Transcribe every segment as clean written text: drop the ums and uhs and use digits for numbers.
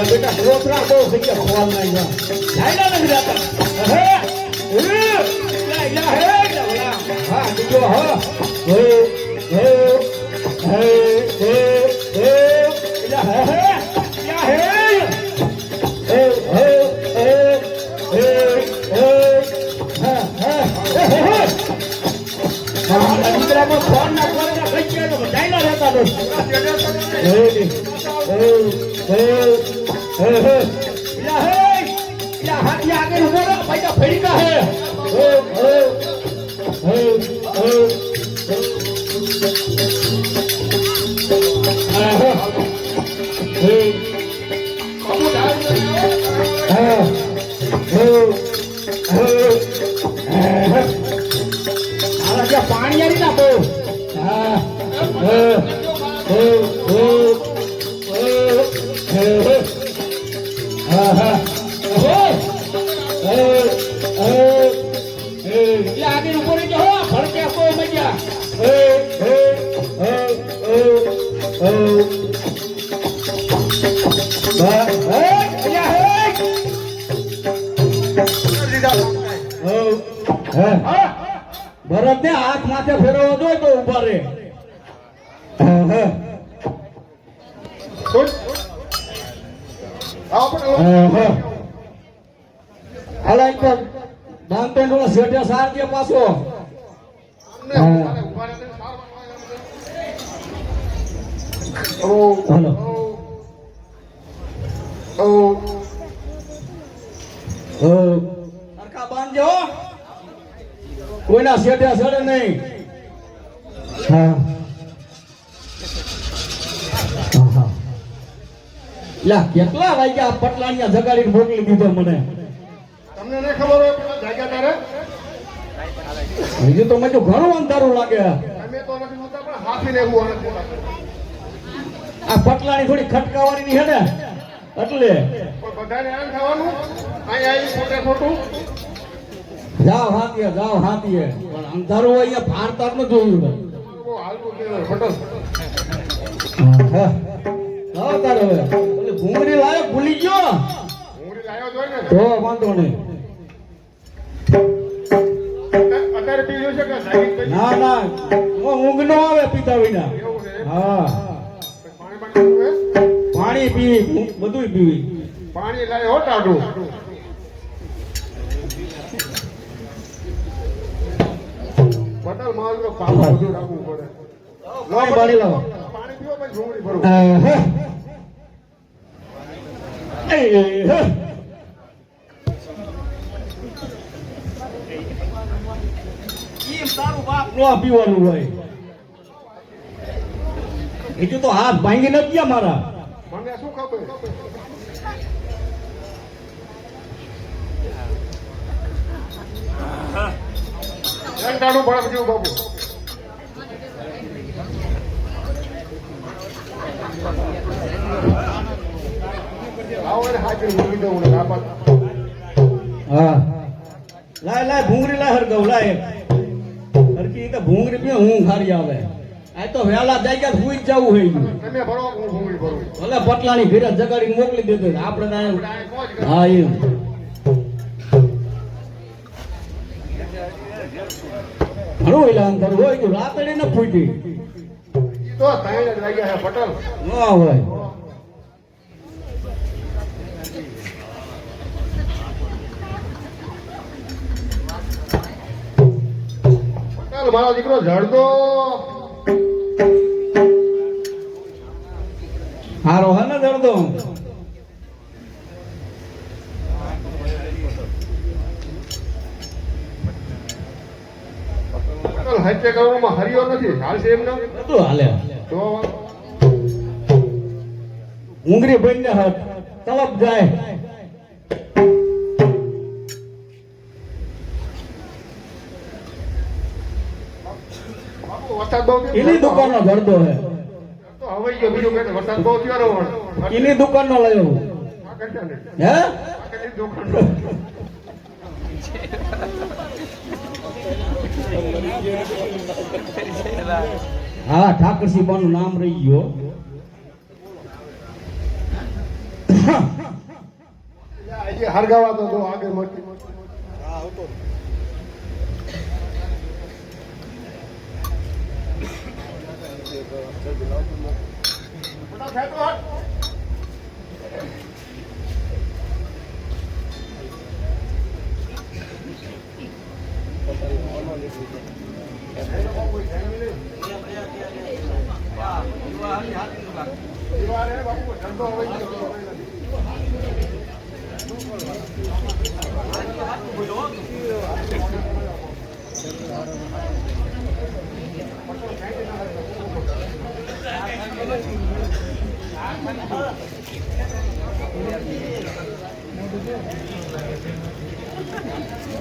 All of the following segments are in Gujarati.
બેટા રોતરા બહુ થઈ ગયા ખોલ ના જાયડા નથી જાતા હા બીજો હા ફોન ના જાયડા રહેતા हाथी आगे उधर भाई का फेरी का है पानी आ रही ना तो आगे ऊपर जो हो भड़के को मजा भरत ने हाथ माथे फेरવો જોઈએ તો ઉભા રે હાલા એક દાન પેન્ડોલા શેઠે સાર દે પાછો હાલો સરખા બાંધજો કોઈના શેઠે સડે નહીં હા લા કેટલા વાગ્યા પટલાણિયા જગાડીને મોકલી દીધો મને તમને ન ખબર હોય પેલા જાગ્યા તારે હજી તો મને ઘણું અંધારું લાગે અમે તો નથી હોતા પણ હાથી ને એવું આનંદ આ પટલાણી થોડી ખટકાવાની ની હે ને એટલે પણ બધાને આમ થવાનું અહીં આવી ખોટે ખોટું જાવ હાથીએ પણ અંધારું હોય અહીંયા ભારતાર ન જોયું બહુ હાલતું કેવું ખોટો હા હા તારે હવે ઓલે ભૂંગળી લાયો ભૂલી ગયો ભૂંગળી લાયો જોઈ ને તો વાંધો નહીં અત્યારે પીજો છે કે જાગી ના ના ઊંઘ નો આવે પીતા વિના હા પાણી પીવી બધું પીવી પાણી લાય હો ટાઢું બટલ માલ તો પાણી બધું રાખવું પડે પાણી લાવો પાણી પીવો પછી ઝૂંગળી ભરવું તારું બાપ નો પીવાનું હોય હજુ તો હાથ ભાંગી નથી ગયા મારા મને શું ખબર ઘંટાનું ભડક જેવું બાબુ આવો ને હાજર મૂકી દઉં ને આપા હા લાય ભૂંગળી લાય હરગવ લાય હરકી કે ભૂંગળી પીએ હું ખારી આવે આ તો વેલા જાય ગયા સુઈ જ જવું હોય તમે ભરો હું ભૂંગળી ભરું ભલે પટલાની ઘરે જગાડીને મોકલી દેતો આપણે હા એમ ઘણું એલા અંતર હોય તો રાતડે ન ફૂટી તો તાઈને જ લાગ્યા હે પટલ ના હોય પટલ મારો દીકરો ઝડતો હારો હે ને દર્દો પટલ હત્યા કરવામાં હરિયો નથી હાલશે એમ ના બધું હાલે તો ઉંગરી બનને હાથ તલબ જાય વરસાદ બહુ એની દુકાનનો દર્દો હે તો હવે ગયો બીજું કે વરસાદ બહુ થયો એની દુકાનનો લયો હે હા ઠાકરસિંહ બાનું નામ રહી ગયો હજી હરગાવા તો દો આગળ મોટી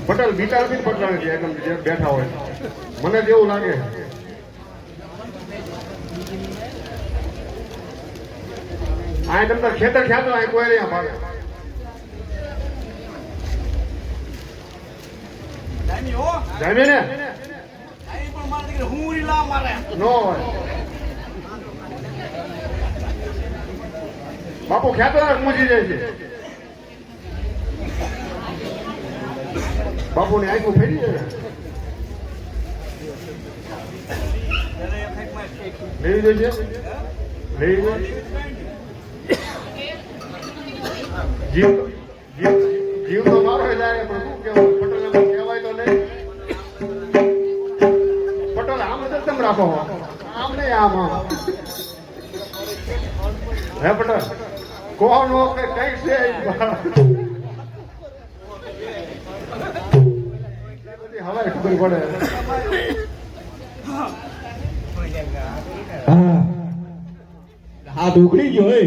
પટેલ બીટાર બી પટલાણી છે એકદમ જે બેઠા હોય મને જેવું લાગે આ તમને ખેતર ખ્યાલ આ કોઈ નહીં ભાગે જામી ને નો હોય બાપુ ખ્યાતો મૂજી જાય છે બાપુ ની આંખો ફેરી જાય લેવી જોઈએ લેવી જીવ જીવ જીવ તો મારો જાય પણ શું કેવું પટેલ કહેવાય તો નહીં પટેલ આમ જ તમે રાખો આમ નહીં આમ હે પટેલ કોનો કે કઈ છે હવે ખબર પડે હાથ ઉકળી ગયો હે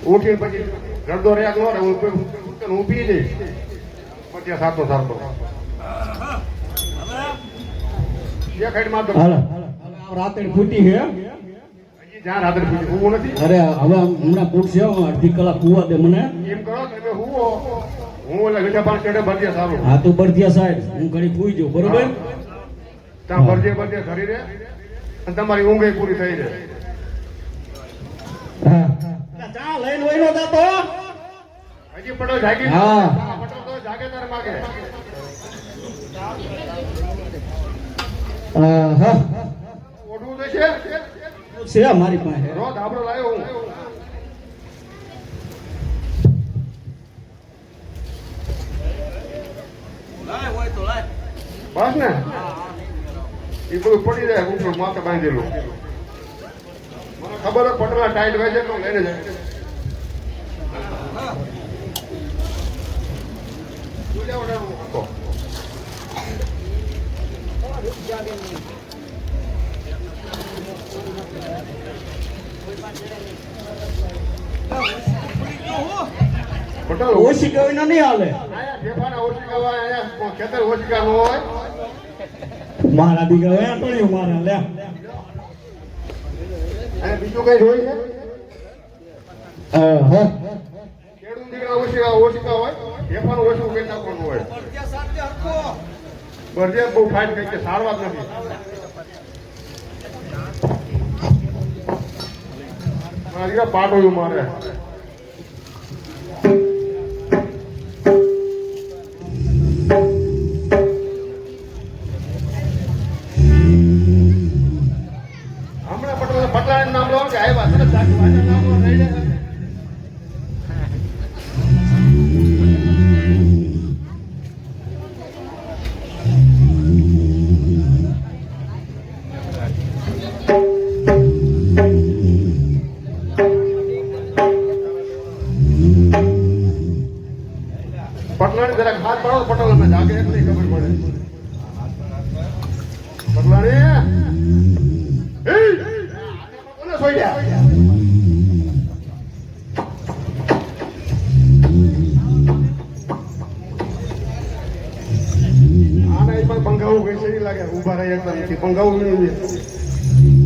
ઉઠી પછી રડદો રહ્યા નો હું પી જઈશ પછી સાતો સાતો જે ખાઈ માં તો રાતે ફૂટી છે હજી જ્યાં રાત્રે પૂછી હું નથી અરે હવે હમણાં પૂછશે અડધી કલાક કુવા દે મને એમ કરો તમે હું એટલે મીઠા પાણી ચડે ભરજે સારું હા તું બરદિયા સાહેબ હું ઘડી પૂઈ જાઉં બરોબર ત્યાં ભરજે ખરી રે અને તમારી ઊંઘ પૂરી થઈ રહે ચા લઈને વઈનો જાતો હજી પટેલ જાગી હા પટેલ તો જાગે તાર માગે હા ઓઢવું તો છે છે મારી પાસે રોજ આપણો લાવ્યો હું બસ ને એ બધું પડી જાય ઉપર માથે બાંધેલું મને ખબર હોય પટલા ટાઈટ હોય છે તો લઈને જાય પટેલ ઓછી કવિ નહીં હાલે આયા ફેફાના ઓછીકા હોય આયા ખેતર ઓછીકા ન હોય મારા દીકરા હોય આટોળ્યું મારા લે અને બીજું કઈ હોય છે હા ખેડૂત દીકરા ઓછીકા હોય ફેફાનું ઓછું કઈ નાખવાનું હોય બરજે બહુ ફાઇટ કઈ કે સારવાર નથી મારા દીકરા પાટોયું મારે હમણાં પટલાનું નામ લો કે આવ્યા છે નામ રહી જાય પટલાણી જરાક હાથ પાડો પટલ અમે જાગે એટલી ખબર પડે પટલાણી મને છોડ્યા આના એમાં બંગાવું કઈ સહી લાગે ઊભા રહી એકદમ નથી બંગાવું નહીં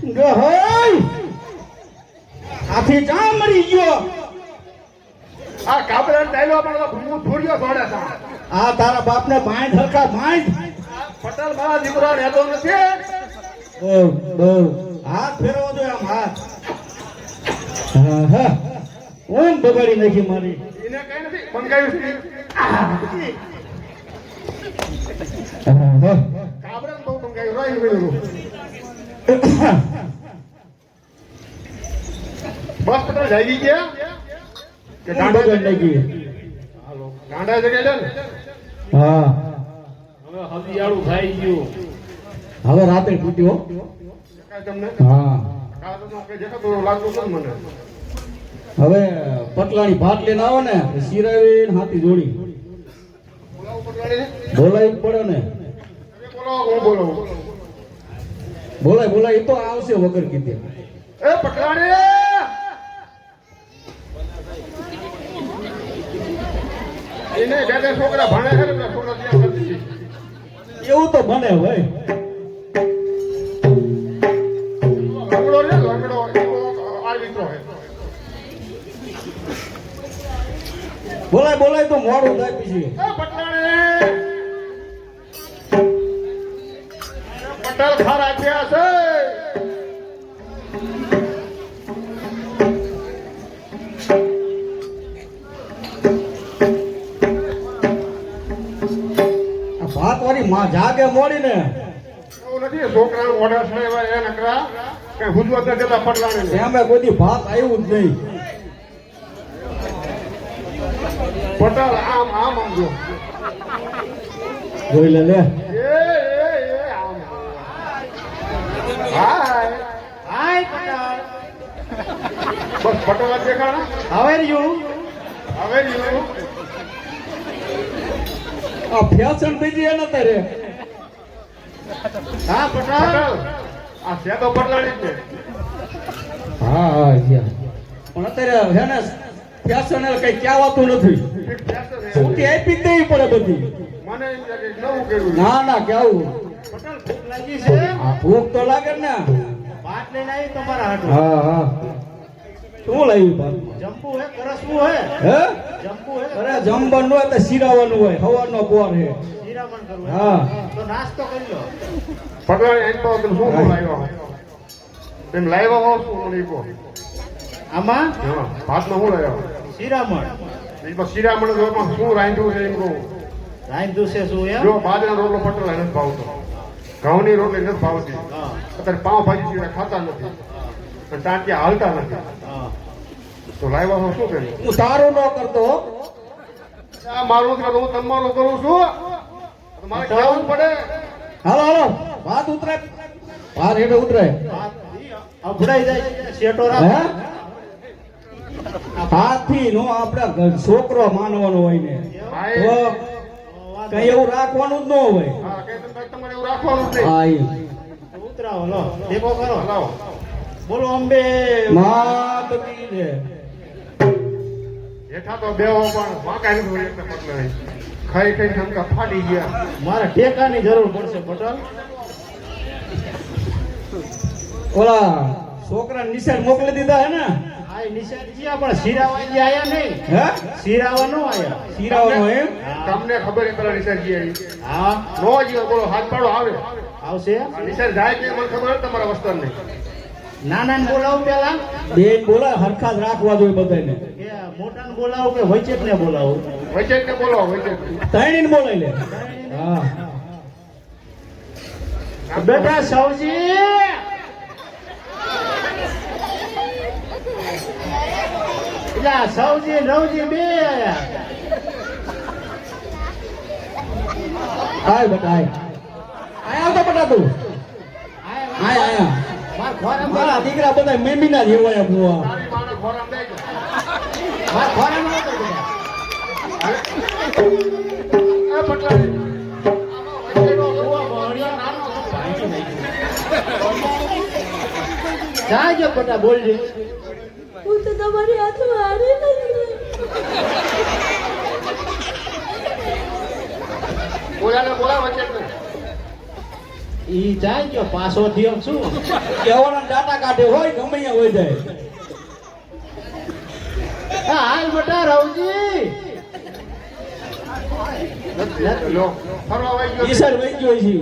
ગહઈ આથી જા મરી ગયો આ કાબરા ડાયલો પણ હું ધોડ્યો ધોડે છે આ તારા બાપને બાંધ હરખા બાંધ પટેલ મારા દીકરો રહેતો નથી બહુ હાથ ફેરવો દો આમ હાથ હા હા ઓમ બગાડી નાખી મારી એને કઈ નથી બંગાયું છે કાબરા બહુ બંગાયું રોઈ ગયું બસ પટેલ જઈ ગયા કે ગાંડા ગાંડા નાખી હાલો ગાંડા જગ્યાએ છે ને હા હવે હરિયાળું થઈ ગયું. હવે રાતે તૂટ્યો કાંઈ તમને હા કાં કઈ દેખાતું લાગતું હતું ને મને હવે પટલાની ભાત લઈને આવો ને સિરાવીને હાથી જોડી બોલાવું પટલાણીને? બોલાવી પડે ને તમે બોલાવો હું બોલાવું બોલાય એ તો આવશે વગર કીધે એ પટલાણી એને બે બે છોકરા ભણે છે ને પેલા છોકરા ત્યાં કરી દીધી. એવું તો બને ભાઈ લંગડો રે લંગડો એવો આ મિત્રો છે બોલાય તો મોડું થાય પછી એ પટલાણી પટેલ ખારા ગયા છે આ ભાત વાળી માં જાગે મોડી ને એવું નથી છોકરાનું મોઢા સળેવા એ નકરા કઈ હુજવત ન દેતા પટલાણી એમાં કોઈ દી ભાત આવ્યું જ નહીં પટેલ આમ આમ આમ જો જોઈ લે એ આમ હાય હાય પટેલ. બસ પટેલ જ દેખાણા How are you? હવે રહ્યું આ ફેશન બીજી એને તારે હા પટેલ. પટેલ આ છે તો પટલાણી જ છે હા પણ અત્યારે હે ને ફેશન કઈ કહેવાતું નથી છૂટી આપી જ દેવી પડે બધી મને એમ છે કે નવું કર્યું ના કેવું પટેલ ભૂખ લાગી છે. આ ભૂખ તો લાગે ને ભાત લઈને આવી તમારા હાટુ. હા શું લાવ્યું ભાતમાં જંબુ હે કરસવું હે હે જંબુ હે અરે જમવાનું હોય તો શીરાવાનું હોય હવાનો પોર હે શિરામણ કરવું હે? હા તો નાસ્તો કરી લો. પટલાણી એમ તો તમે શું લાવ્યો તેમ લાવ્યો હો શું નહીં કહો આમાં હા ભાતમાં શું લાવ્યો શિરામણ એમાં શિરામણ જોવામાં શું રાંધ્યું છે એમ કહું રાંધ્યું છે શું એમ? જો બાજરા રોટલો પટલા નથી ભાવતો ઘઉંની રોટલી નથી ભાવતી હા અત્યારે પાવ ભાજી સિવાય ખાતા નથી અને ટાંટિયા હાલતા નથી હા. તો લાવ્યા હું શું કર્યું હું તારું ન કરતો આ મારું છે હું તમારું કરું છું તો મારે કહેવું પડે હાલો ભાત ઉતરે ભાત હેઠે ઉતરે ભાત અભડાઈ જાય શેટો હે રાખ. હાથી નો આપડે છોકરો માનવાનો હોય ને હા તો એ- કઈ એવું રાખવાનું જ ન હોય હા કે તમારે એવું રાખવાનું જ નહીં હા ઈ. ઉતરાવો લો ટેકો કરો. લાવો બોલો અંબે માત કી છે હેઠા તો બેહો પણ વાંકા નથી હોય એટલે પટલાણી ખાઈ ઠમકા ફાટી ગયા મારે ટેકાની જરૂર પડશે પટેલ. ઓલા છોકરા નિશાળ મોકલી દીધા હે ને આ નિશાળ જીયા પણ શિરાવા જે આયા નહીં. હે શિરાવા નો આયા. શીરાવાનો એમ તમને ખબર એ પેલા નિશાળ ગયા હા નો જીવો બોલો હાથ પાડો આવે આવશે. નિશાળ જાય કે મને ખબર હોય તમારા વસ્તર નહીં નાના ને બોલાવું પેલા બેન બોલા હરખા જ રાખવા જોઈએ બધાને કે મોટા ને બોલાવું કે વચેટ ને બોલાવું? વચ્ચે ને બોલો વચ્ચે ત્રણેય ને બોલાઈ લે હા બેટા સૌજી એટલે સૌજી નવજી બે આયા. આય બેટા આય આવતો બેટા તું આય આયા માર ખોરામાં મારા દીકરા બધા મેમીના જેવાયા બુઆ તારી માને ખોરામ દઈ દો માર ખોરામાં આવતો બેટા. એ પટલાણી જાજો બેટા બોલજે. હું તો તમારી હાથમાં હારી નથી. બોલા વચ્ચે જ નહીં. ઈ જાજો પાછો થયો શું? કેવાના ડાટા કાઢે હોય ગમે ત્યાં હોય જાય. હા, હાલ બેટા રવજી. લો ફરવા વહી ગયો ઈસર વહી ગયો છે.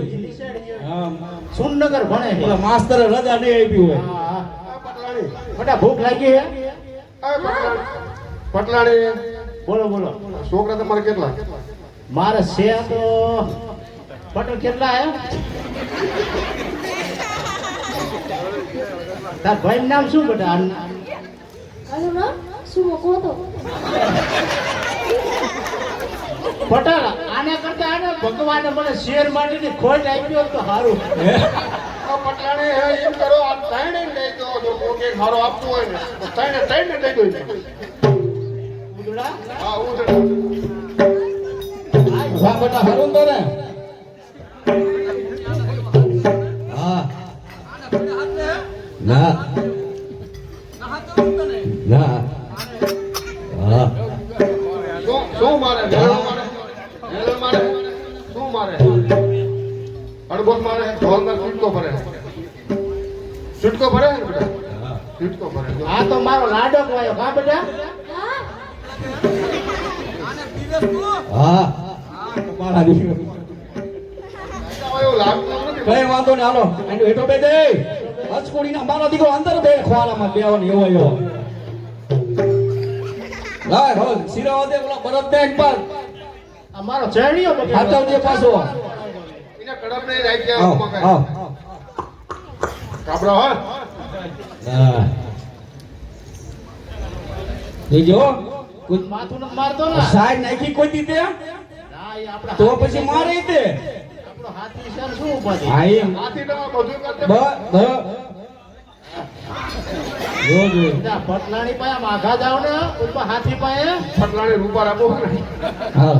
હા સુરનગર ભણે છે. ઓલા માસ્તરે રજા નહીં આપી હોય. હા, પટલાણી બેટા ભૂખ લાગી હે? પટલાણી બોલો બોલો. છોકરા તમારે કેટલા મારે છે તો પટેલ કેટલા હે? તાર ભાઈ નામ શું બેટા? આનું નામ શું કહો તો? પટેલ આને કરતા આને ભગવાને મને શેર માટેની ખોટ આપી હોત તો સારું. પટલાણી હે એમ કરો આ ત્રણે લઈ દો જો કોઈ ખારો આપતું હોય ને તો ત્રણે લઈ દો ઉદડા? હા ઉધડો વાહ બેટા હરું તો ને. હા ના ના હા શું મારે મેળો મારે શું મારે અડબોટ મારે ઢોલના છૂટકો ભરે ને બેટા છૂટકો ભરે આ તો મારો લાડો કવાયો કા બેટા? હા મારા દીકરો. એવું લાગતું નથી કઈ વાંધો ને હાલો એનો હેઠો બે દે. હચકોડીના મારો દીકરો અંદર બે ખોરામાં બેવાની એવો એવો. લાય હો સિરાવા દે ઓલા બરદ દે એક પર. આ મારો ચેણીયો બગડ્યો. હાથવજે પાછો. એને કડપ નહીં રાખ્યા આવ આમાં આવ. કાબરા હા હા જોજો કોઈ માથું નથી મારતો ને? સાઈડ નાખી કોઈ દીધે ના, એ આપણા તો હાથી પછી મારે દે. આપણો હાથી છે ને શું ઉપાધિ? હા એમ હાથી તો બધું કરતે જો જો ના, પટલાણી પાસે માઘા જાવ ને ઉપર હાથી પાસે. પટલાણી રૂપાર આપો ને હા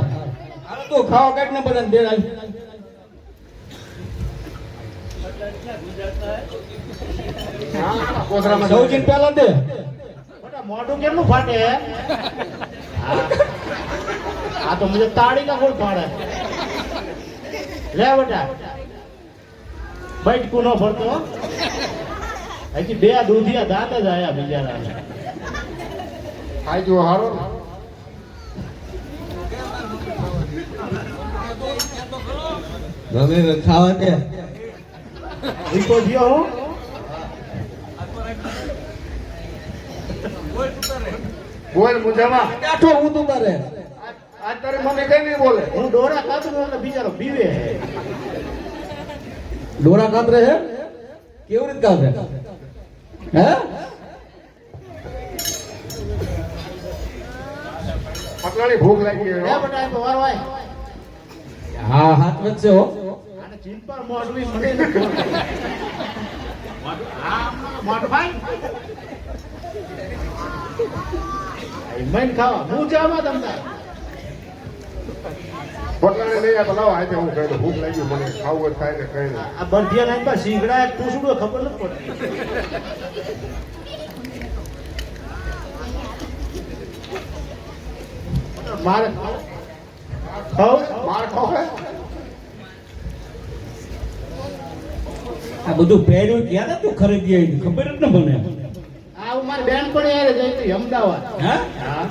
હાલો તો ખાવા કાઢ ને બધાને દે રાખ. હા કોથરામાં સૌજીને પહેલા દે. બેટા મોઢું કેટલું ફાટે હે? હા. આ તો મુજે તાળી કા કોણ ફાડે? લે બેટા બૈઠકું નો ફરતો. અહીંથી બે દૂધિયા દાંત જ આયા બિચારા. ખાઈ જો હારો ગમે ખાવા દે. રીતો થયો હું? બોલ મુજામાં બેઠો હું તું તારે. આજ તારી મમ્મી કઈ નહીં બોલે હું ડોરા ખાતું ને એટલે બિચારો બીવે હે. ડોરા કાતરે હે કેવી રીત કાતરે હે? પટલાણી ભૂખ લાગી લે ગઈ હો. બેટા એમ તો વારવાય. હા હાથ વચ્ચે હો. આને ચિંપા મોઢવી મળે ને. મોઢભાઈ મન ખાવા હું જાવા તમને. પટલાણી નહીં આ તો લાવો આજે હું કહી દઉં ભૂખ લાગી મને ખાવું હોય થાય ને કઈ નહીં આ બંધિયા લાઈન પર શીંગડા એક ટૂસડો ખબર નથી પડતી. મારે ખાવ માર ખાવ હે આ બધું પહેર્યું ક્યારે તું ખરીદી આવી ખબર જ ન મને. આ હું મારી બેન પણ યારે જઈ હતી અમદાવાદ. હા હા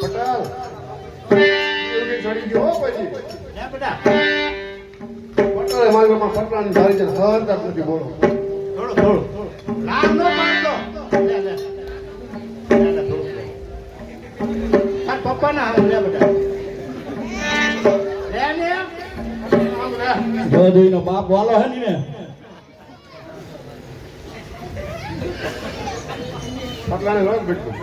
પટેલ એવું ચડી ગયો હો પછી લે બેટા પટલાણી મારી માં પટલાણી ધારી છે હરતા જ નથી બોલો થોડું થોડું લાગ નો મારતો. લે લે લે થોડું તાર પપ્પા ના હાલ લે બેટા લે ને આમ લે. જો જોઈનો બાપ વાલો હે ને પટલાણી રોજ બેઠું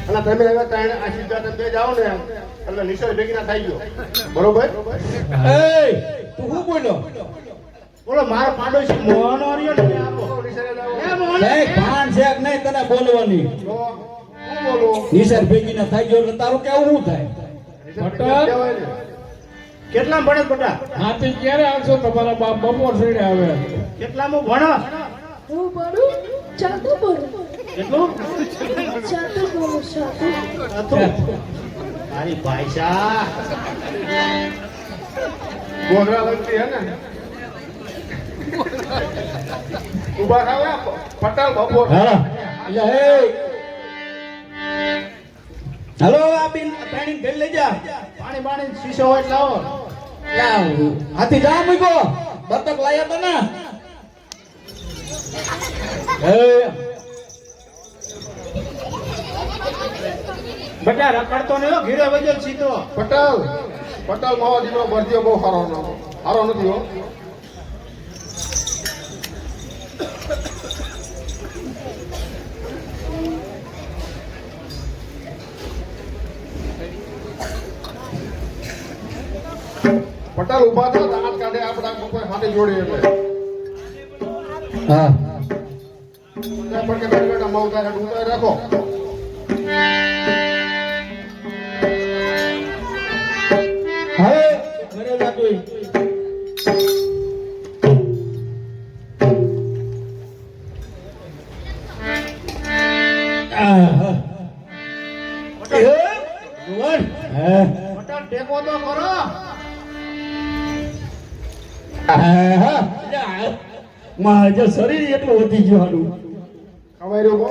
અને તમે હવે ત્રણ આ સીધા તમે બે જાઓ ને એટલે નિશાળ ભેગી ના થઈ ગયો બરોબર એ તું શું બોલ્યો બોલો મારો પાડોશી મોહન આવ્યો ને આપો નિશાળે જાઓ. એ મોહન એ ભાન છે કે નહીં તને બોલવાની તો શું બોલું નિશાળ ભેગી ના થઈ ગયો એટલે તારું કેવું શું થાય નિશાળ ભેગી જવાય ને. કેટલામાં ભણે બેટા હાથી ક્યારે આવશો તમારા બાપ બપોર સડે આવે કેટલામાં ભણો હું ભણું ચાતું ભણું કેટલું ચાતું ભણું ચાતું હતું મારી ભાઈસા ગોધરા લગતી હે ને ઉભા થાવ હે, પટેલ બપોર હા એટલે એ હાલો આ બિન પાણી ઘરે લઈ જા પાણી પાણી શીશો હોય એટલે લાવો યા, હાથી જા મૂકો બતક લાયા તો ને એ બેટા રખડતો નહીં હો, ઘીરે વજન સીધો પટેલ પટેલ મારો દીકરો ભરતીઓ બહુ સારો નથી હો પટેલ ઉભા થયો દાંત કાઢે આપણા કોઈ સાથે જોડે એટલે હા પણ કે બેટા મઉ તારે ઉતાર રાખો હવે ઘરે જાતું પટેલ ટેકો તો કરો મારે શરીર એટલું વધી ગયું હાડું કમાઈ રહ્યો બહુ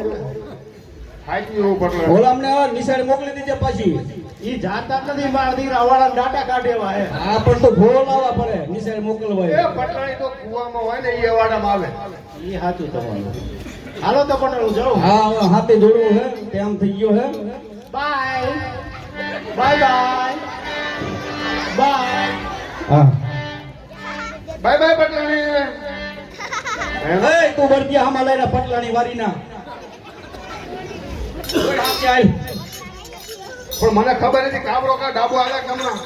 થાકી ગયો પટેલ ઓલામને નિશાળે મોકલી દીધે પાછી ઈ જાતા જ નથી મારા દીકરા વાળા ડાટા કાઢેવા હે આ પણ તો ઘોડો લાવવા પડે નિશાળે મોકલવા એ પટલાણી તો કુવામાં હોય ને એ વાડામાં આવે ઈ સાચું તમારું હાલો તો પટેલ હું જાઉં હા હવે હાથે જોડવું હે ટાઈમ થઈ ગયો હે બાય બાય બાય બાય હા બાય બાય પટલાણી એ તું વર્દિયા હામાં લઈને પટલાની વારીના ચાલ પણ મને ખબર નથી કાબરો કા ડાબો આવે ગમના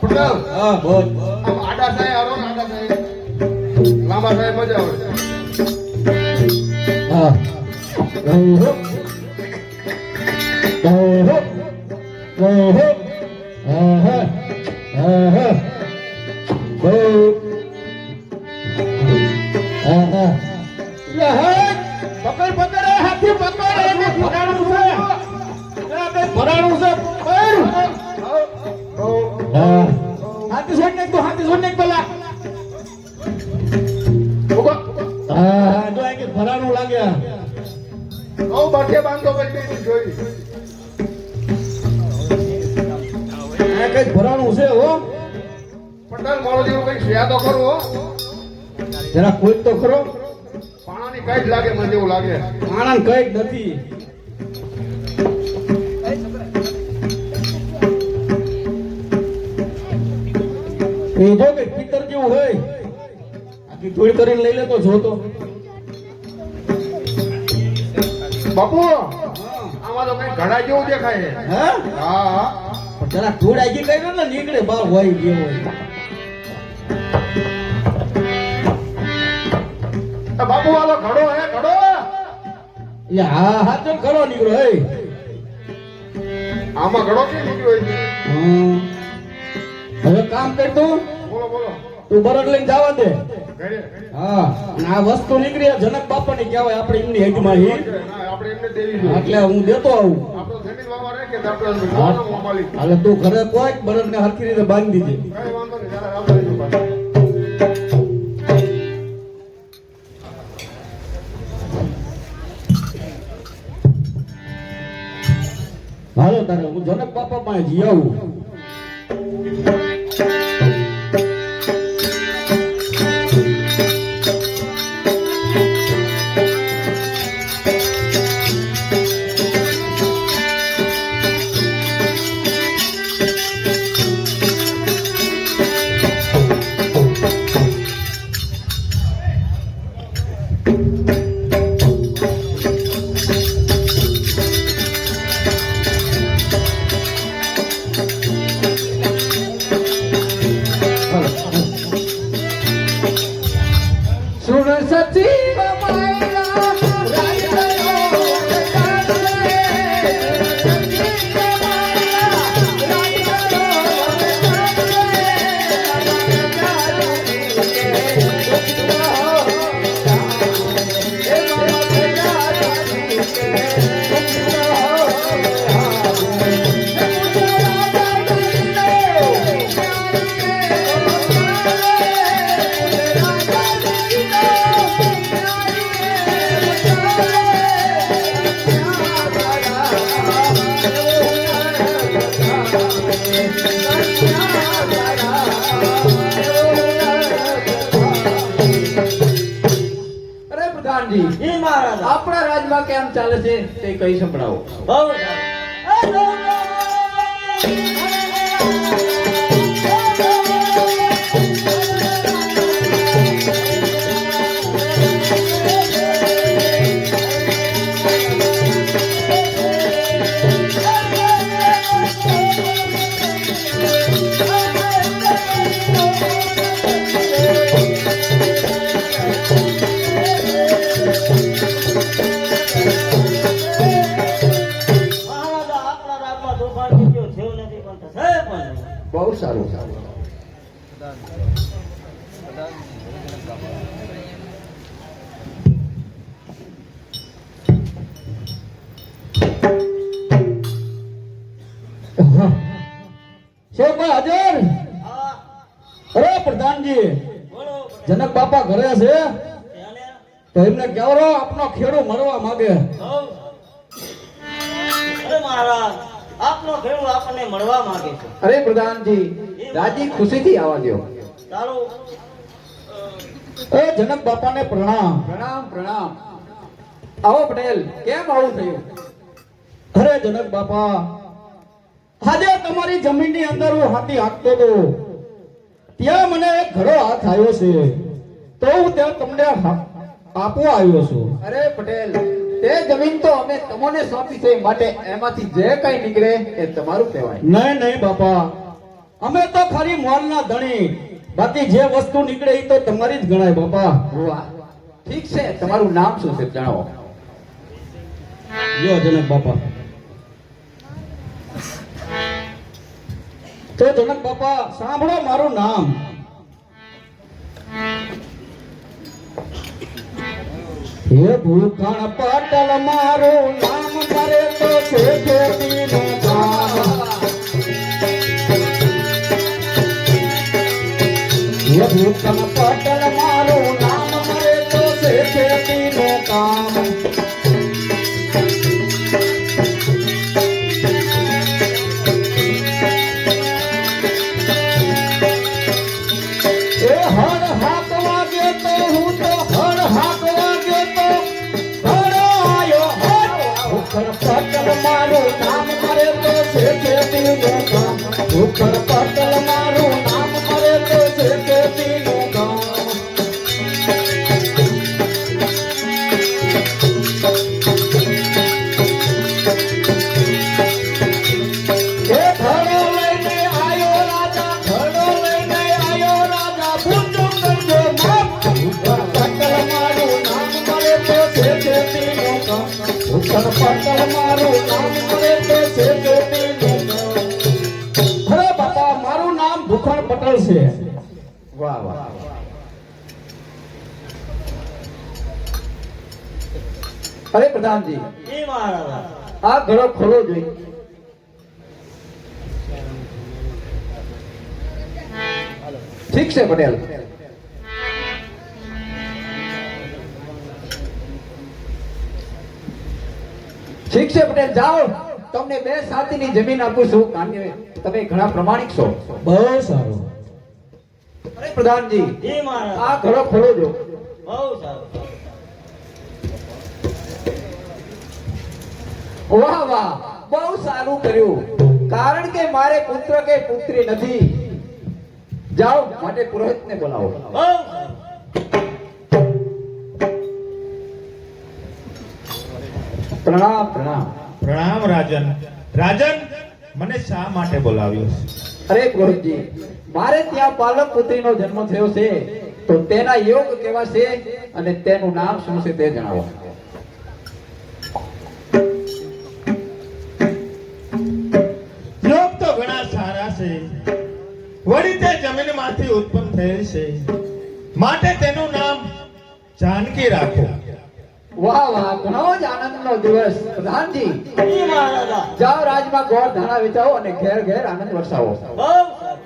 પટેલ હા બોલ આમ આડા સાહેબ આરો ને આડા સાહેબ લાંબા સાહેબ મજા આવે હા ઓહો ઓહો ઓહો આહા આહા બો આહા લહર પકડ પકડ એ હાથી પકડ એને ભરાણું છે એ બે ભરાણું છે પકડ હા હાથી છોડ ને પેલા હા જો આ કે ભરાણું લાગ્યા ઓ બરકે બાંધો પછી જોઈ આ કઈ ભરાણું છે હો પટેલ મારો જેવું કઈ યાદ તો ખરું હો જરા કોઈ તો ખરો પાણાની કઈ જ લાગે મને એવું લાગે આનંદ કઈ જ નથી એ જો કે પિત્તર જેવું હોય આખી ધૂળ કરીને લઈ લેતો જોતો બાપુ આમાં તો કઈ ઘડા જેવું દેખાય છે હા હા પણ જરા ધૂળ આગી કર્યો ને નીકળે બાર હોય ગયો હોય બાપુ આલો ઘડો હે ઘડો એટલે હા હા તો ખરો નીકળો હે આમાં ઘડો કે નીકળ્યો છે હમ. હવે કામ કર તું બોલો બોલો તું બરડ લઈને જવા દે ઘરે હા અને આ વસ્તુ નીકળી આ જનક બાપાની કહેવાય આપણે એમની હેજમાં હી આપણે એમને દેવી જોઈએ એટલે હું દેતો આવું આપણો જમીન વાવા રાખે તો આપણે જોવાનો માલિક હાલે તું ઘરે પહોંચ બરડ ને હરખી રીતે બાંધી દેજે કઈ વાંધો નહીં જરા આવતા રહેજો પાછા. હાલો તારે હું જનક બાપા પાસે જી આવું. સુર સચિવ માયલા રાજયો અરે પ્રધાનજી જી મહારાજ આપણા રાજમાં કેમ ચાલે છે તે કહી સંભળાવો. બહુ સારું. મહારાજ આપણા રાજમાં તોફાન થયું થયું નથી પણ થશે પણ બહુ સારું સારું. છે કોઈ હાજર? હા અરે પ્રધાનજી, બોલો જનક બાપા ઘરે છે ચાલે તો એમને કહેવો આપનો ખેડૂ મળવા માંગે. બહુ અરે મહારાજ આપનો ખેડૂત આપણને મળવા માંગે છે. અરે પ્રધાનજી રાજી ખુશીથી આવવા દો. ચાલો એ જનક બાપાને પ્રણામ. પ્રણામ પ્રણામ. આવો પટેલ, કેમ આવું થયું? અરે જનક બાપા, આજે તમારી જમીનની અંદર હું હાથી હાંકતો હતો, ત્યાં મને એક ઘડો હાથ આવ્યો છે, તો હું ત્યાં તમને આપવા આવ્યો છું. અરે પટેલ, તે જમીન તો અમે તમને સોંપી છે, માટે એમાંથી જે કઈ નીકળે એ તમારું કહેવાય. નહીં નહીં બાપા, અમે તો ખાલી મોલના ધણી, બાકી જે વસ્તુ નીકળે એ તો તમારી જ ગણાય બાપા. વાહ, ઠીક છે. તમારું નામ શું છે જણાવો. જો જનક બાપા, તો જનક બાપા સાંભળો મારું નામ. હે ભૂખણ પટલ મારું નામ, મારે તો છે ખેતીનું કામ. હે ભૂખણ પટલ મારું નામ, મારે તો છે ખેતીનું કામ. એ હળ હાંકવા ગયો તો હું તો હળ હાંકવા ગયો તો ઘડો આયો હળ. ભૂખણ પટલ મારું નામ, મારે તો છે ખેતીનું કામ. ભૂખણ પટલ મારું નામ, મારે તો છે ખેતીનું કામ. એ ઘડો લઈને આયો રાજા, ઘડો લઈને આયો રાજા, પૂછો કરજો માપ. ભૂખણ પટલ મારું નામ, મારે તો છે ખેતીનું કામ. ભૂખણ પટલ મારું નામ, મારે તો છે ખેતીનું કામ. અરે બાપા, મારું નામ ભૂખણ પટલ છે. વાહ વાહ. અરે પ્રધાનજી, જી મહારાજ આ ઘડો ખોલો જોઈએ. ઠીક છે પટેલ. ઠીક છે પટેલ, જાઓ તમને 2 સાથીની જમીન આપું છું કારણ કે તમે ઘણા પ્રમાણિક છો. બહુ સારું. અરે પ્રધાનજી, જી મહારાજ. આ ઘરો ખોલો જો. બહુ સારું. વાહ વાહ, બહુ સારું કર્યું. કારણ કે મારે પુત્ર કે પુત્રી નથી. જાઓ, માટે પુરોહિતને બોલાવો. બહુ સારું. પ્રણામ પ્રણામ. પ્રણામ રાજન. રાજન, મને શા માટે બોલાવ્યો છે? અરે પુરોહિતજી, મારે ત્યાં બાલક પુત્રીનો જન્મ થયો છે, તો તેના યોગ કેવા છે અને તેનું નામ શું છે તે જણાવો. યોગ તો ઘણા સારા છે. વળી તે જમીનમાંથી ઉત્પન્ન થયેલ છે, માટે તેનું નામ જાનકી રાખો. વાહ વાહ, ઘણો જ આનંદનો દિવસ. પ્રધાનજી, જી મહારાજા. જાઓ રાજમાં ગોળ ધાણા વેચાવો અને ઘેર ઘેર આનંદ વરસાવો. બહુ સારું.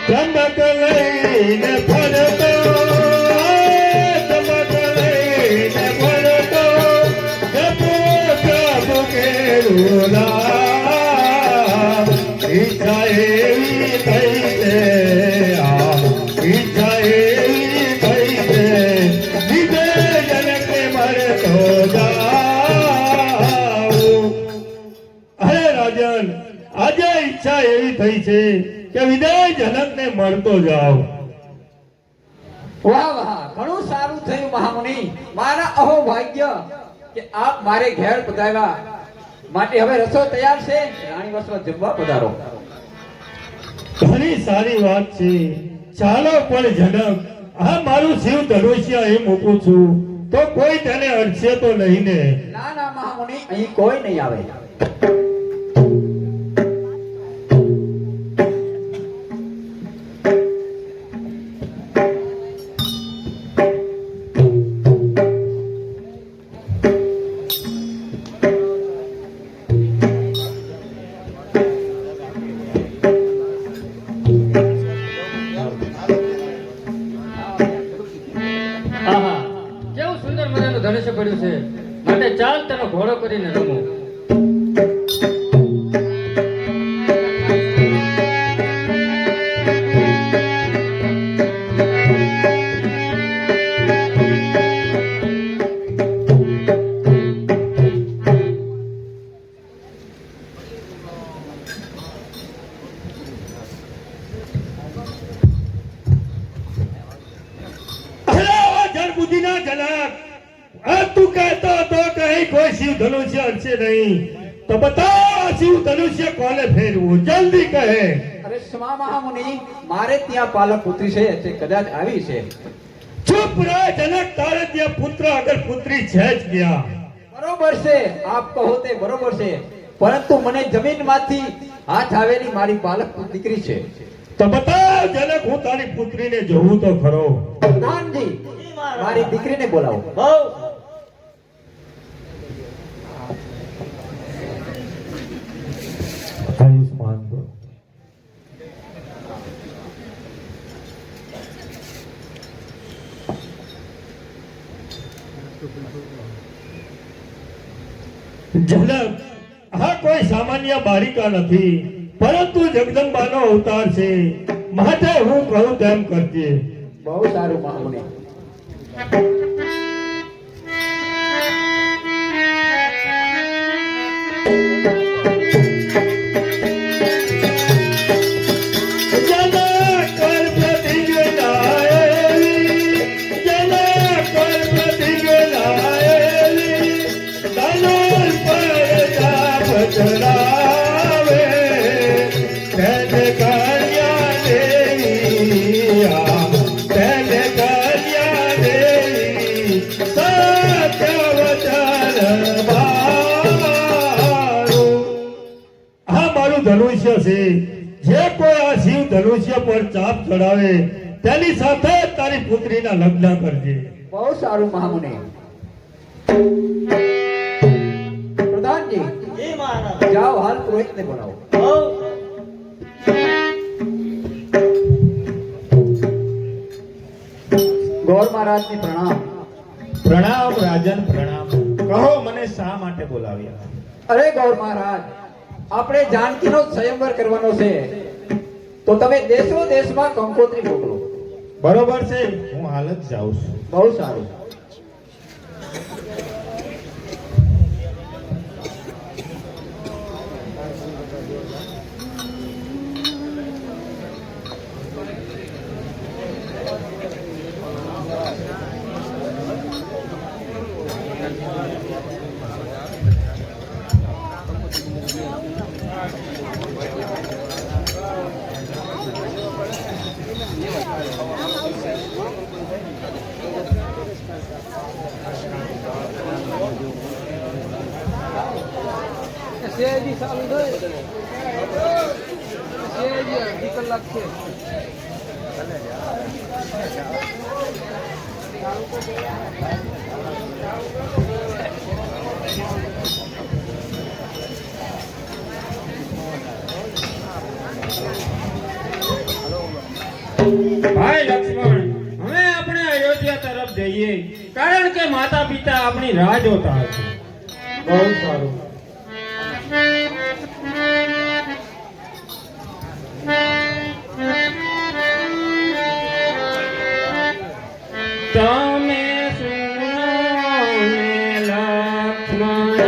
ત્રંબક લઈને ફરતો, ત્રંબક લઈને ફરતો, જપો પ્રભુ કેરું નામ. ઈચ્છા એવી થઈ છે, ઈચ્છા એવી થઈ છે, વિજય જનકને મળતો જાઉં. અરે રાજન, આજે ઈચ્છા એવી થઈ છે કે વિદય જનકને મળતો જાઓ. વાહ વાહ, ઘણું સારું થયું મહામુનિ. મારા અહો ભાગ્ય કે આપ મારે ઘેર પધાર્યા. માટે હવે રસોઈ તૈયાર છે, રાણી વસવા જમવા પધારો. ઘણી સારી વાત છે. ચાલો પણ જનક, આ મારું શિવ ધનુષ્ય એ મૂકું છું તો કોઈ તેને અડશે તો નહીં ને? ના ના મહામુનિ, અહીં કોઈ નહીં આવે. આહા, કેવું સુંદર મજાનું ધનુષ્ય પડ્યું છે. માટે ચાલ તેનો ઘોડો કરીને રમો. બુદ્ધિના જનક, આ તું કહેતો હતો કે અહીં કોઈ શિવ ધનુષ્ય અડશે નહીં, તો બતા શિવ ધનુષ્ય કોને ફેરવું? જલ્દી કહે. અરે ક્ષમા મહામુનિ, મારે ત્યાં પાલક પુત્રી છે, તે કદાચ આવી છે. ચૂપ રહે જનક, તારે ત્યાં પુત્ર અગર પુત્રી છે જ ક્યાં? બરોબર છે, આપ કહો તે બરોબર છે, પરંતુ મને જમીનમાંથી હાથ આવેલી મારી પાલક દીકરી છે. તો બતાવ જનક, હું તારી પુત્રીને જોઉં તો ખરો. પ્રધાનજી, મારી દીકરીને બોલાવો. બહુ આયુષ્માન ભવ. જનક, આ કોઈ સામાન્ય બાલિકા નથી, પરંતુ જગદંબાનો અવતાર છે. માટે હું કહું તેમ કરજે. બહુ સારું મહામુનિ. ધનુષ્ય છે જે કોઈ આ શિવ ધનુષ્ય પર ચાપ ચડાવે તેની સાથે તારી પુત્રીના લગ્ન કરજે. બહુ સારું મહામુનિ. પ્રધાનજી જી મહારાજ. જાઓ હાલ પુરોહિતને બોલાવો. હો. ગોર મહારાજને પ્રણામ. પ્રણામ રાજન પ્રણામ. કહો મને શા માટે બોલાવ્યા? અરે ગૌર મહારાજ, આપણે જાનકીનો સ્વયંવર કરવાનો છે, તો તમે દેશો દેશમાં કંકોત્રી મોકલો. બરોબર છે, હું હાલ જ જાઉં છું. બહુ સારું. ભાઈ લક્ષ્મણ, હવે આપણે અયોધ્યા તરફ જઈએ, કારણ કે માતા પિતા આપણી રાહ જોતા હશે. બહુ સારું. તમે સુનો ને લક્ષ્મણ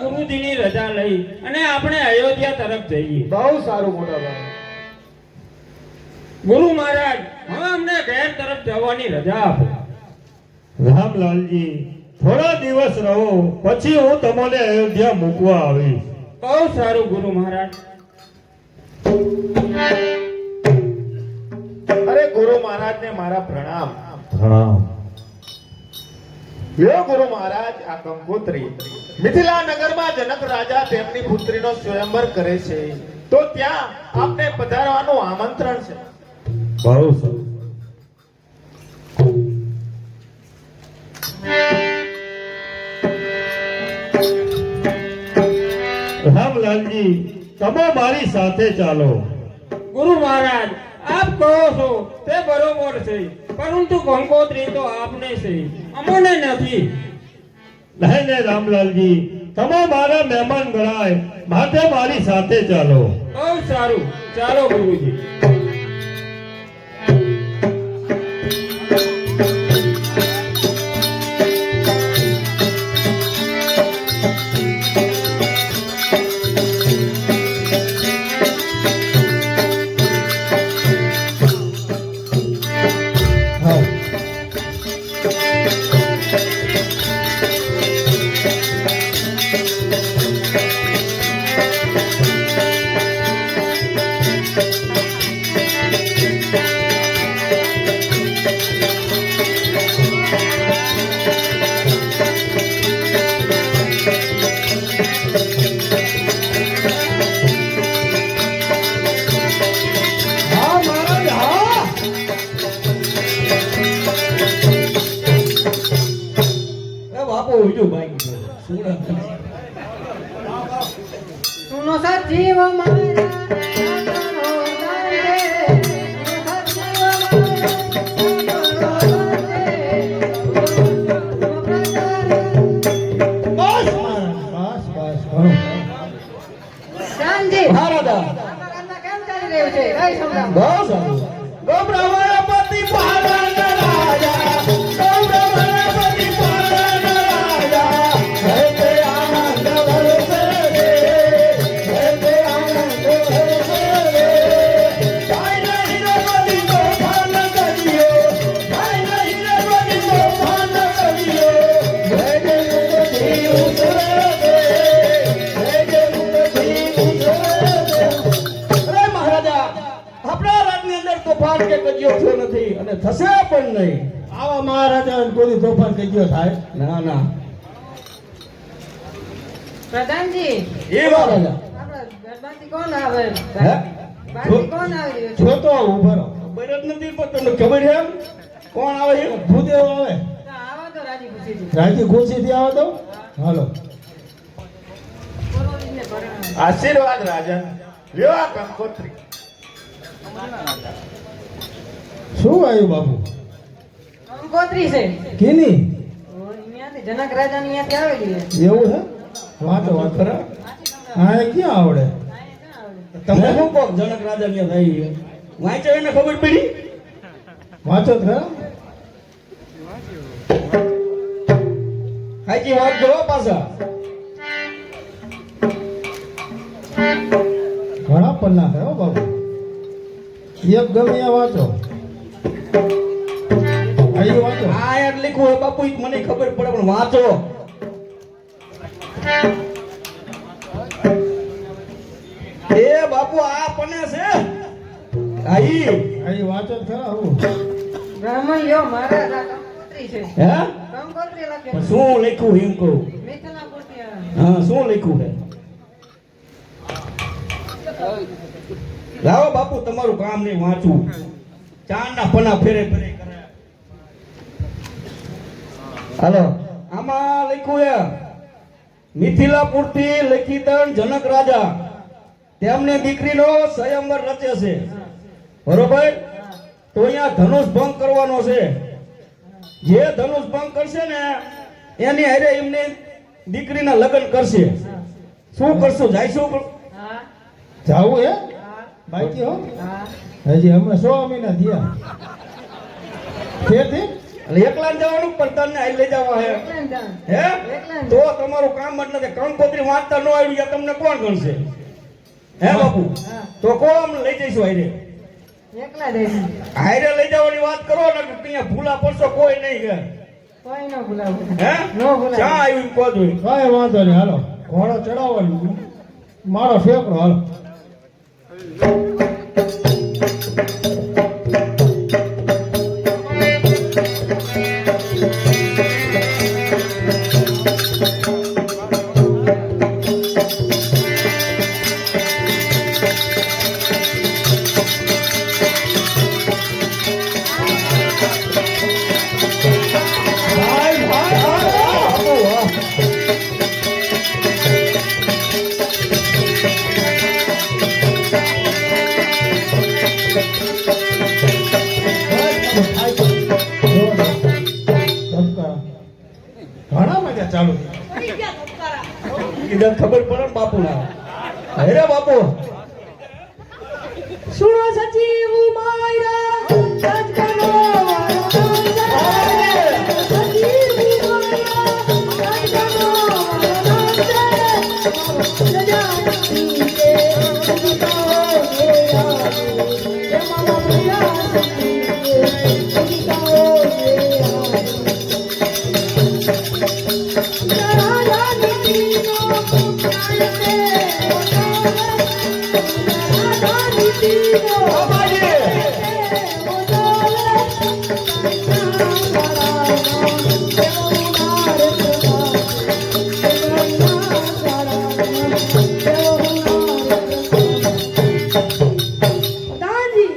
ગુરુજીની રજા લઈ અને આપણે અયોધ્યા તરફ જઈએ. બહુ સારું મોટા ભાઈ. ગુરુ મહારાજ, હવે અમને ઘેર તરફ જવાની રજા આપો. રામલાલજી, થોડા દિવસ રહો, પછી હું તમને અયોધ્યા મૂકવા આવીશ. બહુ સારું ગુરુ મહારાજ. અરે ગુરુ મહારાજને મારા પ્રણામ. પ્રણામ. યો ગુરુ મહારાજ, આ કંકોત્રી મિથિલા નગરમાં જનક રાજા તેમની પુત્રીનો સ્વયંવર કરે છે, તો ત્યાં આપને પધારવાનું આમંત્રણ છે. બહુ સરસ. રામલાલજી, તમે મારી સાથે ચાલો. ગુરુ મહારાજ, આપ કહો છો તે બરોબર છે, પરંતુ કંકોત્રી તો આપને છે, અમને નથી. નહીં નહીં રામલાલજી, તમે મારા મહેમાન ગણાય, માટે મારી સાથે ચાલો. બહુ સારું, ચાલો ગુરુજી. સુનો સજીવ મારા રાજાનો દારે, સુનો સજીવ મારા રાજાનો દારે. કેમ ચાલી રહ્યું છે? કઈ સંભળાવો. બહુ સારું. ગોબ્રહ્મણપતિ પાલન રાજા, ગોબ્રહ્મણપતિ પાલન રાજા, હે તે આનંદ વરસે રે, હે તે આનંદ વરસે રે. જાય નહીં રે બધી તોફાન કરીએ, જાય નહીં રે બધી તોફાન કરીએ, હે જે મુખથી ઉતરે રે, હે જે મુખથી ઉતરે રે. અરે મહારાજા, આપણા રાજની અંદર તોફાન કે કજિયો થયો નથી અને થશે પણ નહીં. આવા મહારાજા કોઈ તોફાન કજિયો થાય? ના ના. પ્રધાનજી, એ મહારાજા આપણા ગરબાથી કોણ આવે? હે? બારથી કોણ આવી રહ્યું છે? જો તો ઉભો રહો. ખબર જ નથી, પણ તમને ખબર છે એમ? કોણ આવે છે? ભૂદેવ આવે. તો આવો તો રાજી ખુશીથી. રાજી ખુશીથી આવો તો હાલો. પૂર્વજને પરણાવો. આશીર્વાદ રાજન, લ્યો આ કંકોત્રી. શું આવ્યું બાપુ? કંકોત્રી છે. કેની? અહીંયાથી જનક રાજાની અહીંયાથી આવેલી છે. એવું છે? વાંચો વાત ખરા. હા, એ ક્યાં આવડે? તમે શું કહો? જનક રાજા ની થઈ વાંચો એને ખબર પડી? વાંચો જ ખરા. હાજી વાત જો પાછા. ઘણા પન્ના થાય હો બાબુ. એક ગમે આ વાંચો. અહીં વાંચો. આ યાર લખ્યું હોય બાપુ, ઈ મને ખબર પડે, પણ વાંચો. એ બાપુ આ પને છે. અહીં વાંચો જ ખરા. હું બ્રાહ્મણ યો મહારાજ, આ કંકોત્રી છે. હે કંકોત્રી લખે. પણ શું લખ્યું એમ કહું? મિથિલા પૂર્તિ આવે. હા, શું લખ્યું છે? લાવો બાપુ, તમારું કામ નહીં વાંચવું. ચાંદના પના ફેરે ફેરે કરે. હાલો, આમાં લખ્યું છે મિથિલાપુરથી લખીતન જનક રાજા તેમની દીકરીનો સ્વયંવર રચે છે, બરોબર? તો અહીંયા ધનુષ ભંગ કરવાનો છે. જે ધનુષ ભંગ કરશે ને એની હારે એમની દીકરીના લગ્ન કરશે. શું કરશું? જઈશું? હા જાવું હે? હા બાકી હો હા. હજી અમે 100 મહિના થયા. એટલે એકલા જવાનું પણ તને આઈ લઈ જવા હે. એકલા ને જાણ. હે? એકલા ને. તો તમારું કામ જ નથી. કંકોત્રી વાંચતા ન આવડી જાય તમને કોણ ગણશે? હે બાપુ? હા. તો કોણ લઈ જઈશું હારે? એકલા જઈશું. હારે લઈ જવાની વાત કરો ને, કે અહીંયા ભૂલા પડશો કોઈ નહીં કે. કોઈ ન ભૂલાવું. હે? ન ભૂલાય. ક્યાં આવ્યું કહો જોઈ. કઈ વાંધો નહીં, હાલો. ઘોડો ચડાવવાનો, મારો ફેંકડો, હાલો. કીધા ખબર પડે ને બાપુના હેરે બાપુ સુનો સચિવ મારા સજગનો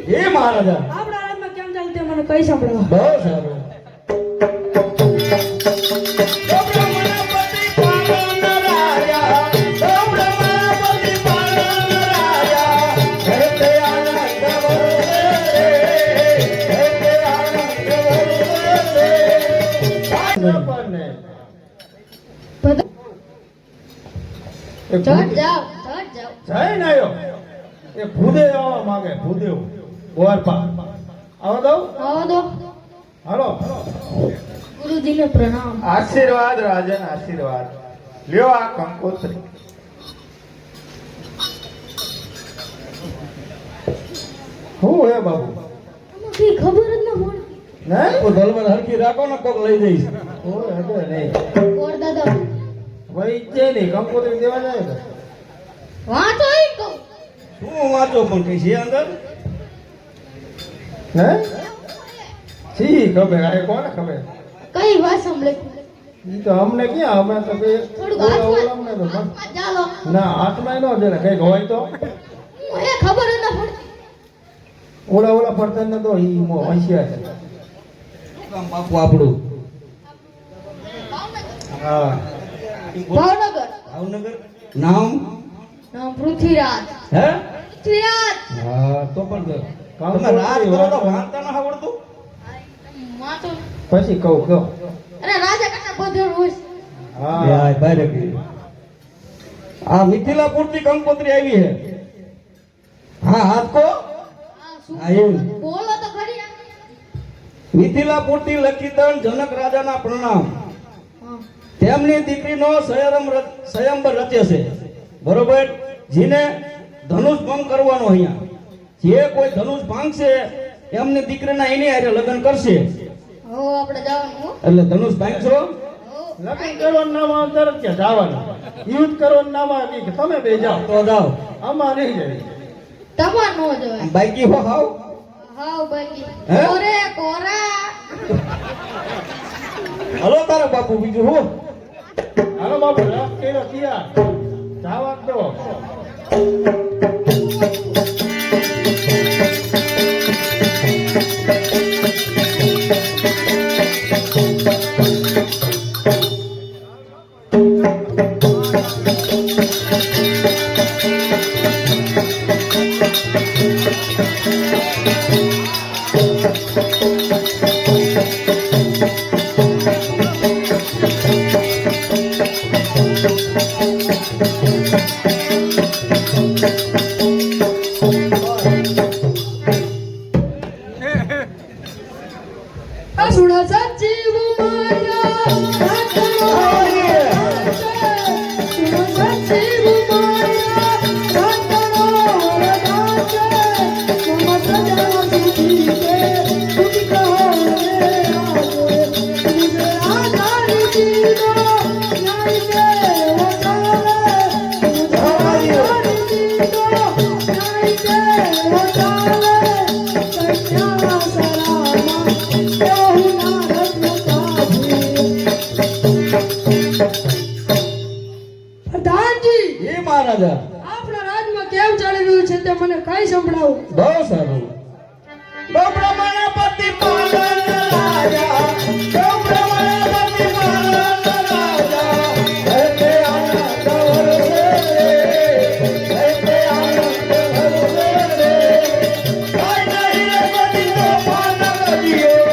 એ મહારાજા આપણા રાજમાં કેમ ચાલતું તે મને કઈ સંભળાવો. બહુ સારું ચડ જાઓ ચડ જાઓ. જઈને આવ્યો એ ભૂદેવ આવવા માંગે ભૂદેવ બોરપા આવો દઉં આવો દો. હાલો ગુરુજીને પ્રણામ. આશીર્વાદ રાજન આશીર્વાદ લ્યો આ કંકોત્રી હું હે બાબુ આમાં કઈ ખબર જ ન પડતી. નહીં હું ધલમાં હરખી રાખો ને કોક લઈ જઈશ ઓય હદે નહીં કોર દાદા ભાઈ છે નહીં કંકોત્રી દેવા જાય ને વાંચો ઈ કહું. શું વાંચો પણ કઈ છે અંદર હે છી ખબર આ કોને ખબર કઈ વાત સંભળે. ઈ તો અમને ક્યાં અમે તો બે થોડુંક ઓલા અમને તો હાથમાં ચાલો. ના હાથમાં ન દે ને કઈક હોય તો મને ખબર જ ન પડતી. ઓલા પડતર ને તો ઈ મો હોશિયાર છે બાપુ આપણું હા ભાવનગર. ભાવનગર નામ નામ પૃથ્વીરાજ. હે પૃથ્વીરાજ. હા તો પણ તમે રાજ કરો તો વાંચતા ન આવડતું વાંચો. પછી કહું અરે રાજા કરતા બધું હોય. હા બહાર આ મિથિલા પૂરતી કંકોત્રી આવી છે હા હાથ કો આ શું હા એવું બોલો તો ખરી. મિથિલા પૂરતી લખીતન જનક રાજાના પ્રણામ હા. તેમની દીકરીનો સ્વયંવર રચે છે બરોબર જેને ધનુષ ભંગ કરવાનો અહીંયા જે કોઈ ધનુષ ભાંગશે એમની દીકરીના એની હારે લગ્ન કરશે હો આપણે જવાનું હો. એટલે ધનુષ ભાંગશો હો. લગ્ન કરવાનું નામ અંદર કે જવાનું યુદ્ધ કરવાનું નામ કે તમે બે જાઓ તો જાઓ આમાં નહીં જાય તમાર નો જવાય. બાઈકી હો હાવ હાવ બાકી. હે? કોરે કોરા. હલો તારા બાપુ બીજું હું હાલો બાપુ રસ કેરો થયા જાવા દો સુનો સચિવ મારા રાખો. સુનો સચિવ મારા રાખો. રાજા મમ સજા સુખી કે સુખી કહો રે આજે. તુજે આધાર જીવો ન્યાય કે વસાવે. તુજે આધાર જીવો ન્યાય કે વસાવે. કન્યા સલામા પ્રધાનજી, એ મહારાજા આપણા રાજમાં કેમ ચાલી રહ્યું છે તે મને કઈ સંભળાવો. બહુ સારું બહુ બ્રહ્મણપતિ પાલન રાજા બહુ બ્રહ્મણપતિ પાલન રાજા હે તે આનંદ વરસે હે તે આનંદ વરસે કાય નહીં રે પતિ તો પાન કર્યો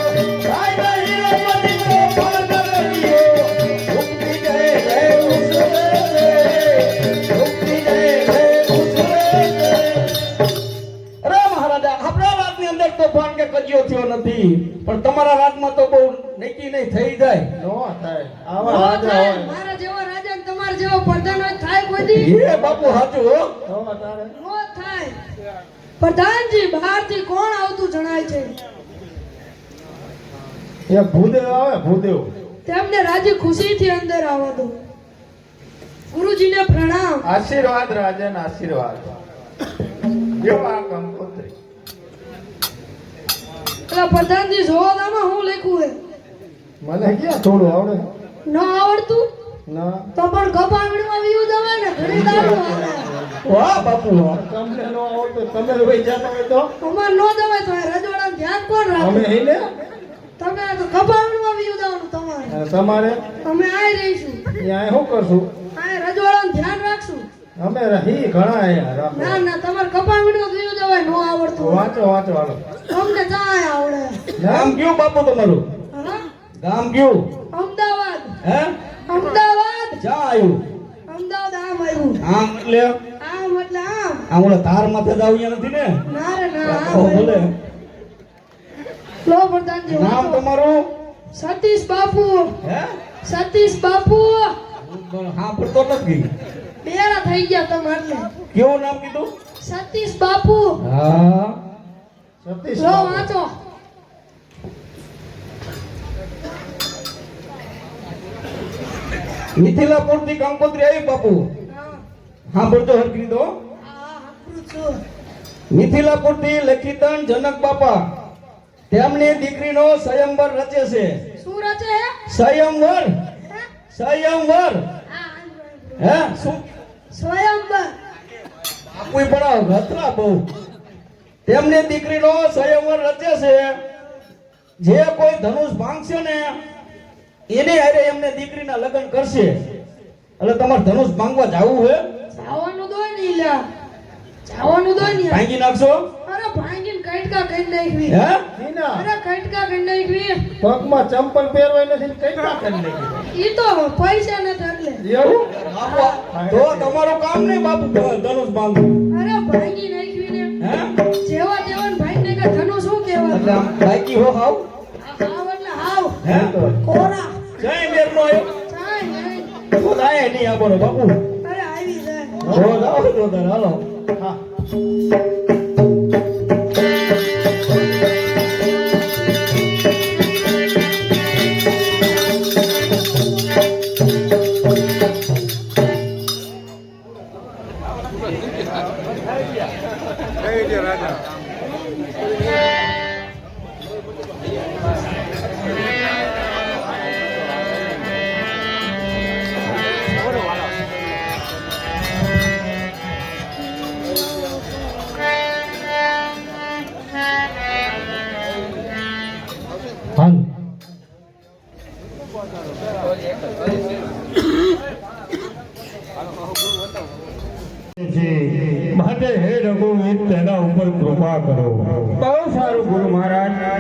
કાય નહીં રે પતિ તો પાન કર્યો મુક્તિ ગયે હે ઉસરે તમારા રાજમાં તો બહુ નક્કી નહીં થઈ જાય નો થાય આવા રાજા હોય મારા જેવા રાજા ને તમારા જેવો પ્રધાન હોય થાય કોઈ દી એ બાપુ સાચું હો નો તારે નો થાય પ્રધાનજી બહારથી કોણ આવતું જણાય છે એ ભૂદેવ આવે ભૂદેવ તેમને રાજી ખુશીથી અંદર આવવા દો ગુરુજીને પ્રણામ આશીર્વાદ રાજાના આશીર્વાદ જેવા કંકોત્રી પેલા પ્રધાનજી જોવો આમાં હું લખ્યું હે મને ક્યાં થોડું આવડે ન આવડતું ના તો પણ કપાવણીમાં વ્યૂઝ આવે ને ઘણી દારૂ આવે વાહ બાપુ વાહ. તમને નો આવડતું તમે વહી જતા હોય તો અમાર નો જવાય તો રજવાડા ધ્યાન કોણ અમે રાખે ઈને તમે તો કપાવણીમાં વ્યૂઝ આવવાનું તમારે અને તમારે અમે આઈ રહીશું ત્યાં શું કરશું આ રજવાડાનું ધ્યાન રાખશું અમે રહી ઘણા અહીંયા રાખો ના ના તમારે કપાવણીમાં વ્યૂઝ આવે નો આવડતું વાંચો વાંચો હાલો તમને ચાય આવડે ગામ કયું બાપુ તમારું હા ગામ કયું અમદાવાદ હે અમદાવાદ ક્યાં આવ્યું અમદાવાદ આમ આવ્યું આમ એટલે આમ એટલે આમ આમ ઓલા તાર માથે જ આવ્યા નથી ને ના રે ના ઓ, આમ બોલે આવ્યું. લો પ્રધાનજી નામ વાંચો. તમારું સતીશ બાપુ હે સતીશ બાપુ હા પડતો નથી બેરા થઈ ગયા તમારે કેવું નામ કીધું સતીશ બાપુ હા સતીશ લો બાબુ. વાંચો મિથિલાપુર થી કંકોત્રી આવી બાપુ હા બોલતો હરકી દો મિથિલાપુર થી લખીતન જનક બાપા તેમની દીકરીનો સ્વયંવર રચે છે શું રચે સ્વયંવર હે? સ્વયંવર હે શું સ્વયંવર આપું પણ ઘતરા બહુ તેમની દીકરીનો સ્વયંવર રચે છે જે કોઈ ધનુષ ભાંગશે ને એને હારે એમને દીકરીના લગ્ન કરશે એટલે તમારે ધનુષ ભાંગવા જાવું હે જાવાનું દો ની લ્યા જાવાનું દો ની ભાંગી નાખશો અરે ભાંગીને કઈટકા કરી નાખવી હે નીના, અરે કઈટકા કરી નાખવી પગમાં ચંપલ પહેરવાય નથી ને કઈ કાકર નાખી ઈ તો પૈસા ને એટલે એવું તો તમારું કામ નહીં બાપુ ધનુષ ભાંગવું અરે ભાંગી નાખવી ને હે જેવા જેવા ભાઈ ને કે ધનો શું એટલે કહેવાય આમ બાઈકી હો હાવ હાવ એટલે હાવ હે કોરા જય મેરનો આવ્યો ચાય નહીં તો જાય નહીં આ બોલો બાપુ અરે આવી જાય હો જાઓ તો તાર હાલો હા હાલ માટે હે રઘુવીર તેના ઉપર કૃપા કરો. બહુ સારું ગુરુ મહારાજ હા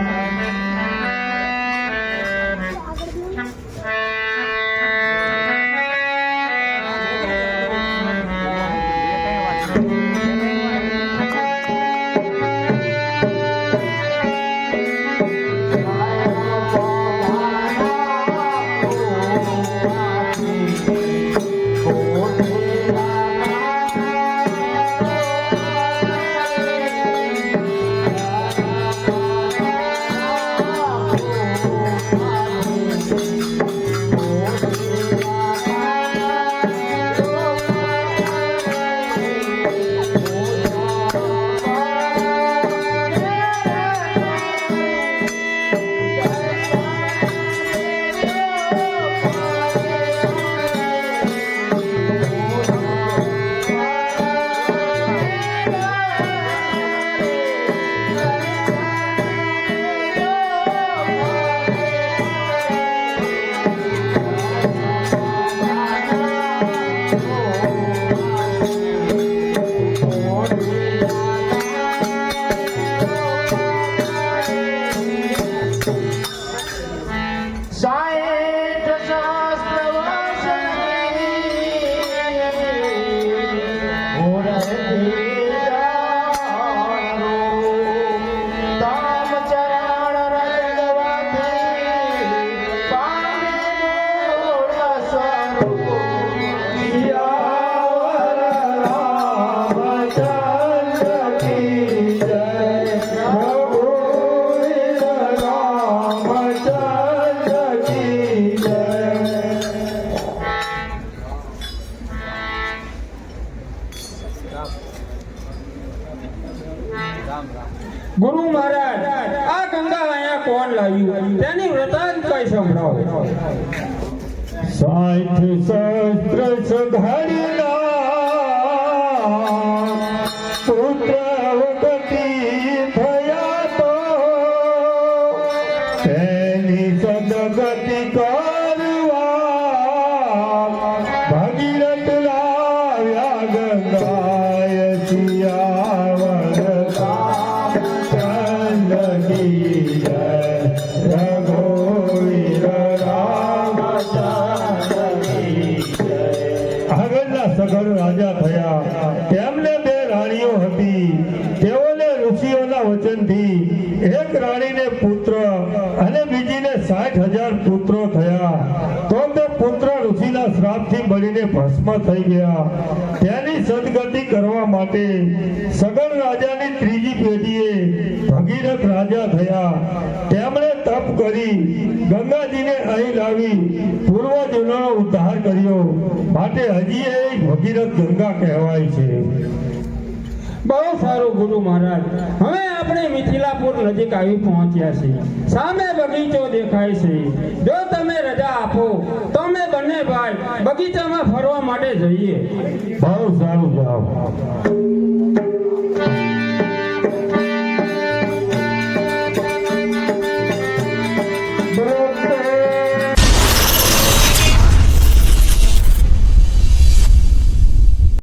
ગુરુ મહારાજ આ ગંગા અહીંયા કોણ લાવ્યું તેની વૃતાંત કઈ સંભળાવો. 60 સહસ્ત્ર સઘાડીના પુત્ર અવગતિ થયા તો તેની સદગતિ કરવા ભગીરથ લાવ્યા ગંગાય સિયાવરતા ચંદની જય રઘુવીર આગળના સગળ રાજા થયા. તેમને 2 રાણીઓ હતી. તેઓને ઋષિઓના વચનથી એક રાણીને પુત્ર અને બીજીને 60,000 પુત્રો થયા. તો તે પુત્ર ઋષિના શ્રાપથી બળીને ભસ્મ થઈ ગયા. તેની સદગતિ કરવા માટે સગળ રાજાની ત્રીજી પેઢીએ ભગીરથ રાજા થયા. તેમણે તપ કરી ગંગાજીને અહીં લાવી પૂર્વજોનો ઉદ્ધાર કર્યો. માટે હજી એ ભગીરથ ગંગા કહેવાય છે. બહુ સારું ગુરુ મહારાજ. હવે આપણે મિથિલાપુર નજીક આવી પહોંચ્યા છીએ. સામે બગીચો દેખાય છે. જો તમે રજા આપો તો અમે બંને ભાઈ બગીચામાં ફરવા માટે જઈએ. બહુ સારું જાઓ.